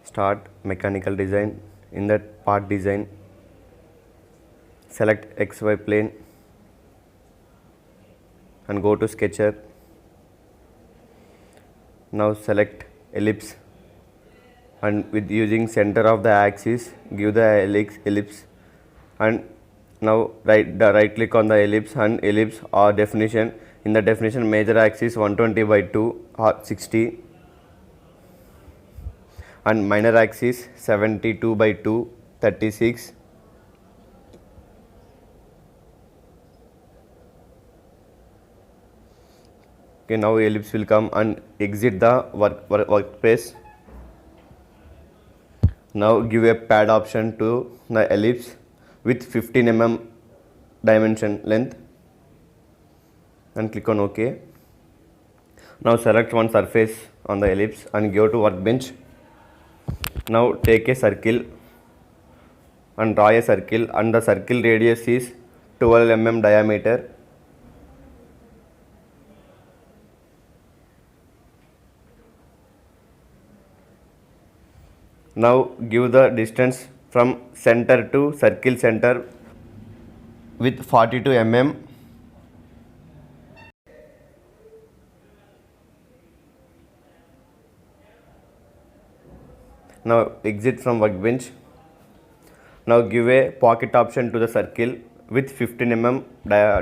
Start mechanical design. In that part design, select XY plane and go to sketcher. Now select ellipse and with using center of the axis give the ellipse and now right click on the ellipse and ellipse or definition. In the definition, major axis 120/2 or 60 and minor axis 72/2 36. Okay, now ellipse will come and exit the workspace. Now give a pad option to the ellipse with 15 mm dimension length and click on OK. Now select one surface on the ellipse and go to workbench. Now take a circle and draw a circle, and the circle radius is 12 mm diameter. Now give the distance from center to circle center with 42 mm. Now exit from workbench. Now give a pocket option to the circle with 15 mm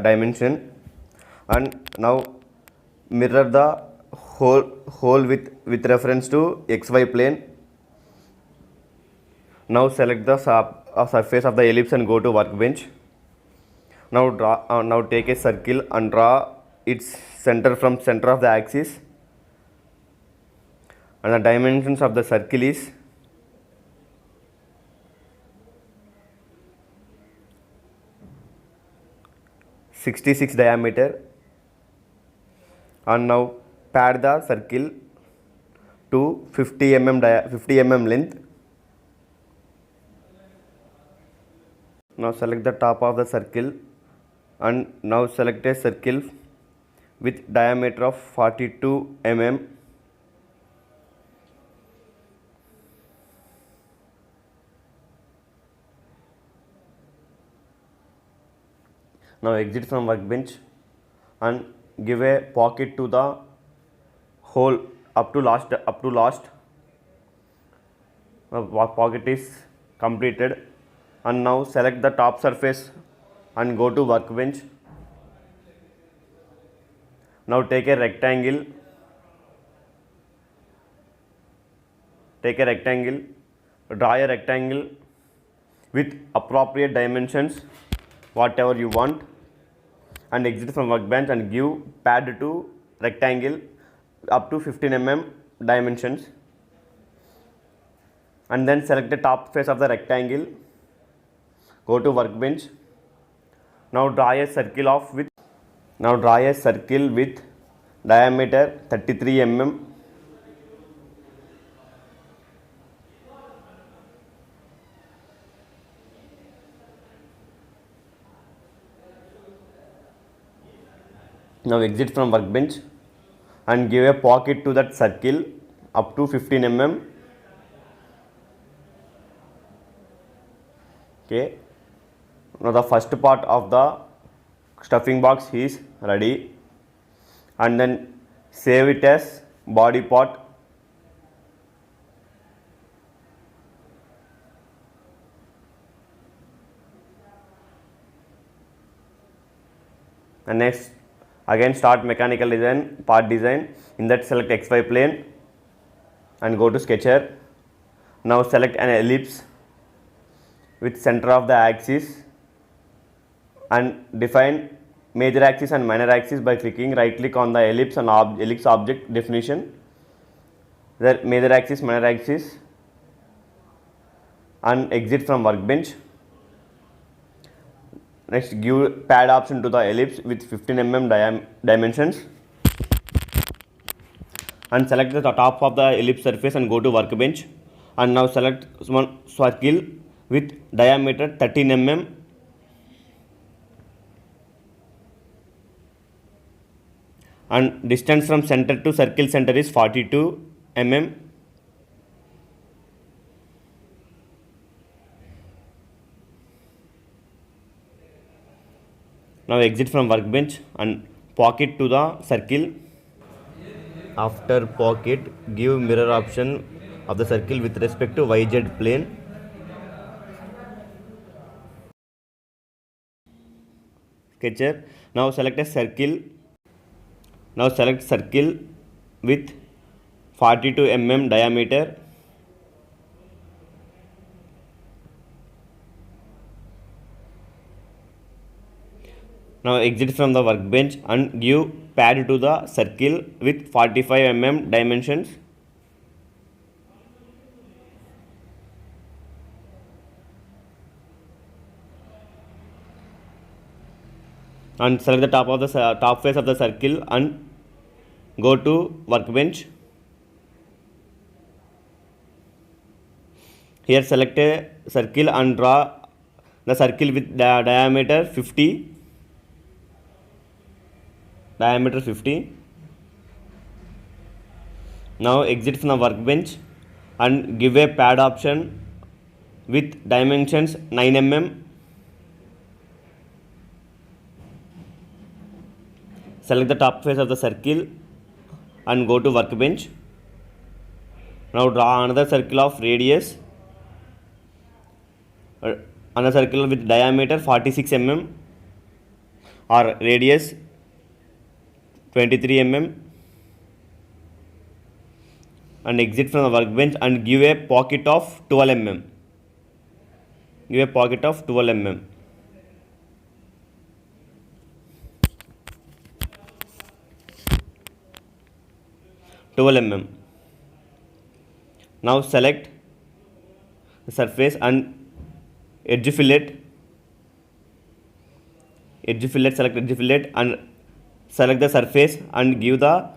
dimension and now mirror the hole with reference to XY plane. Now select the surface of the ellipse and go to workbench. Now take a circle and draw its center from center of the axis, and the dimensions of the circle is 66 diameter. And now pad the circle to 50 mm length. Now select the top of the circle and now select a circle with diameter of 42 mm. Now exit from workbench and give a pocket to the hole up to last. Pocket is completed. And now select the top surface and go to workbench. Now take a rectangle. Draw a rectangle with appropriate dimensions, whatever you want, and exit from workbench and give pad to rectangle up to 15 mm dimensions, and then select the top face of the rectangle. Go to workbench. Now draw a circle with diameter 33 mm. Now exit from workbench and give a pocket to that circle up to 15 mm. Okay. Now the first part of the stuffing box is ready, and then save it as body part. And next again start mechanical design, part design. In that select XY plane and go to sketcher. Now select an ellipse with center of the axis and define major axis and minor axis by right click on the ellipse and ellipse object definition. The major axis, minor axis, and exit from workbench. Next give pad option to the ellipse with 15 mm dimensions and select the top of the ellipse surface and go to workbench. And now select one circle with diameter 13 mm. And distance from center to circle center is 42 mm. Now exit from workbench and pocket to the circle. After pocket, give mirror option of the circle with respect to YZ plane. Sketcher. Now select a circle. Now select circle with 42 mm diameter. Now exit from the workbench and give pad to the circle with 45 mm dimensions. And select the top face of the circle and go to workbench. Here select a circle and draw the circle with the diameter 50. Now exit from the workbench and give a pad option with dimensions 9 mm. Select the top face of the circle and go to workbench. Now draw another circle of radius, another circle with diameter 46 mm or radius 23 mm, and exit from the workbench and give a pocket of 12 mm. Give a pocket of 12 mm. Now select the surface and edge fillet. Select edge fillet and select the surface and give the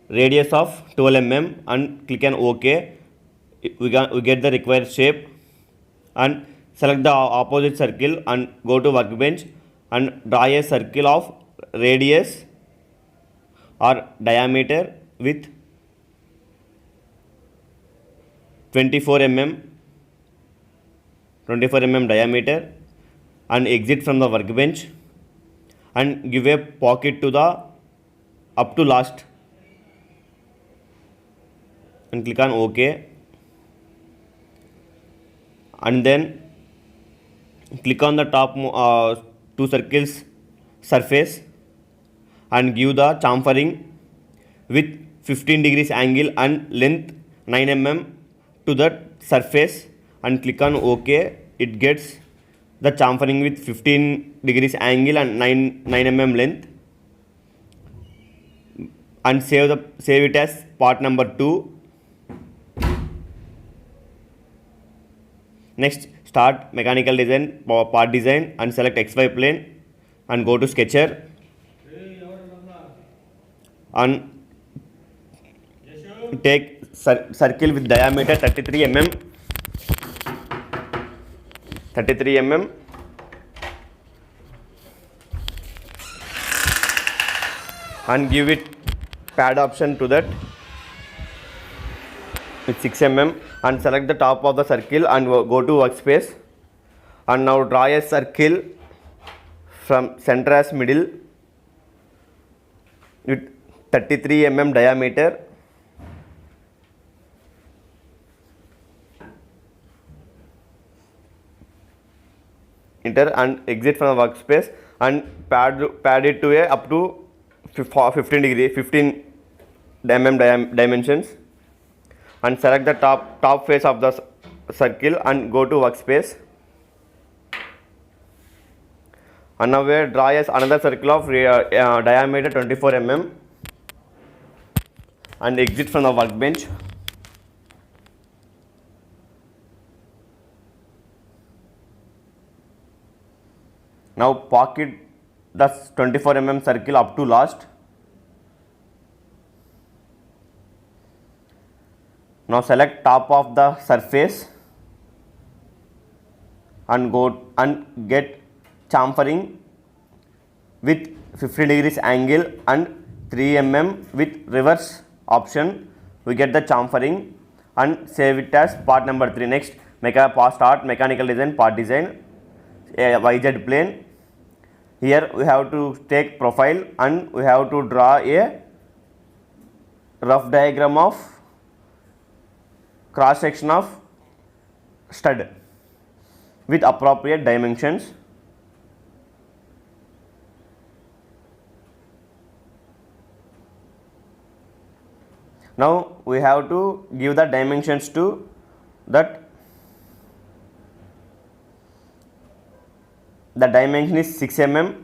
radius of 12 mm and click on OK. We get the required shape, and select the opposite circle and go to workbench and draw a circle of radius or diameter with 24 mm diameter, and exit from the workbench and give a pocket to the up to last and click on OK, and then click on the top two circles surface and give the chamfering with 15 degrees angle and length 9 mm to the surface and click on OK. It gets the chamfering with 15 degrees angle and 9 mm length, and save it as part number 2. Next, start mechanical design, part design, and select XY plane and go to Sketcher and take circle with diameter 33 mm and give it pad option to that with 6 mm, and select the top of the circle and go to workspace, and now draw a circle from center as middle with 33 mm diameter. Enter and exit from the workspace and pad it to a up to 15 mm dimensions, and select the top face of the circle and go to workspace, and now we draw another circle of diameter 24 mm and exit from the workbench. Now pocket the 24 mm circle up to last. Now select top of the surface and go and get chamfering with 15 degrees angle and 3 mm with reverse option. We get the chamfering and save it as part number 3. Next, start mechanical design, part design, YZ plane. Here we have to take profile and we have to draw a rough diagram of cross section of stud with appropriate dimensions. Now we have to give the dimensions to that. The dimension is 6 mm.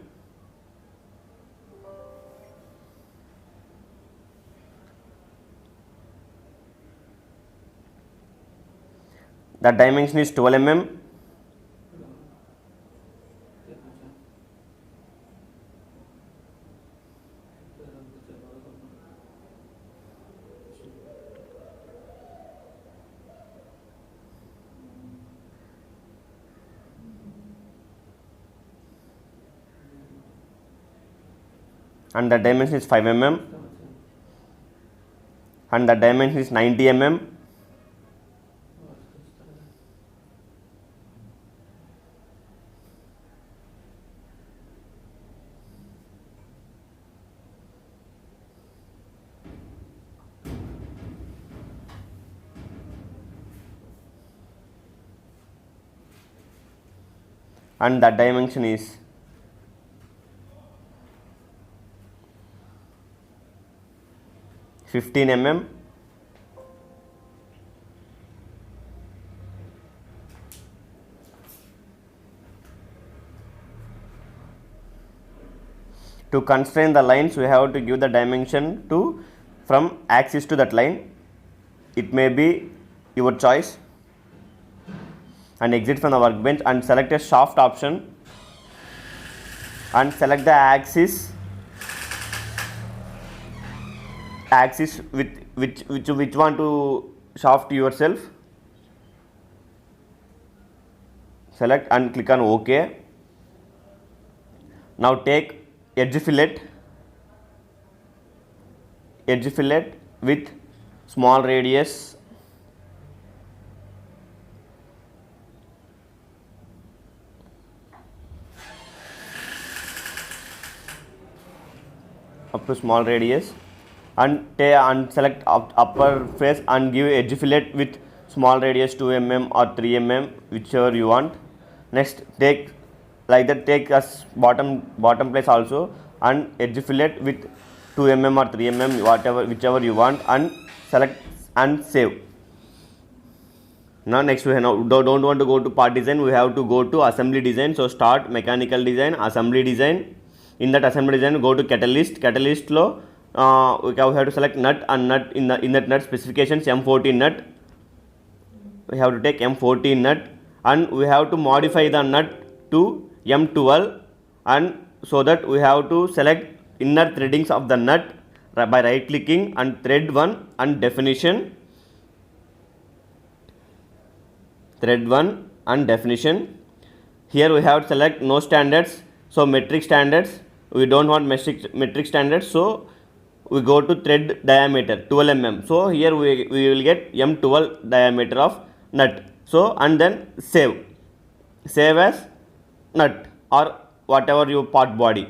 The dimension is 12 mm. And the dimension is 5 mm. And the dimension is 90 mm. And the dimension is 15 mm. To constrain the lines, we have to give the dimension to from axis to that line. It may be your choice. And exit from the workbench and select a shaft option and select the axis with which want to shaft yourself. Select and click on OK. Now take edge fillet with small radius up to small radius and select upper face and give edge fillet with small radius 2 mm or 3 mm, whichever you want. Next take like that, take as bottom place also and edge fillet with 2 mm or 3 mm, whichever you want, and select and save. Now next we don't want to go to part design, we have to go to assembly design. So start mechanical design, assembly design. In that assembly design, go to catalyst lo we have to select nut, and nut in that nut specifications M14 nut. We have to take M14 nut and we have to modify the nut to M12, and so that we have to select inner threadings of the nut by right clicking and thread 1 and definition. Thread 1 and definition. Here we have to select no standards, so metric standards, we don't want metric standards, so we go to thread diameter 12 mm. So here we will get M12 diameter of nut. So and then save as nut or whatever your part body.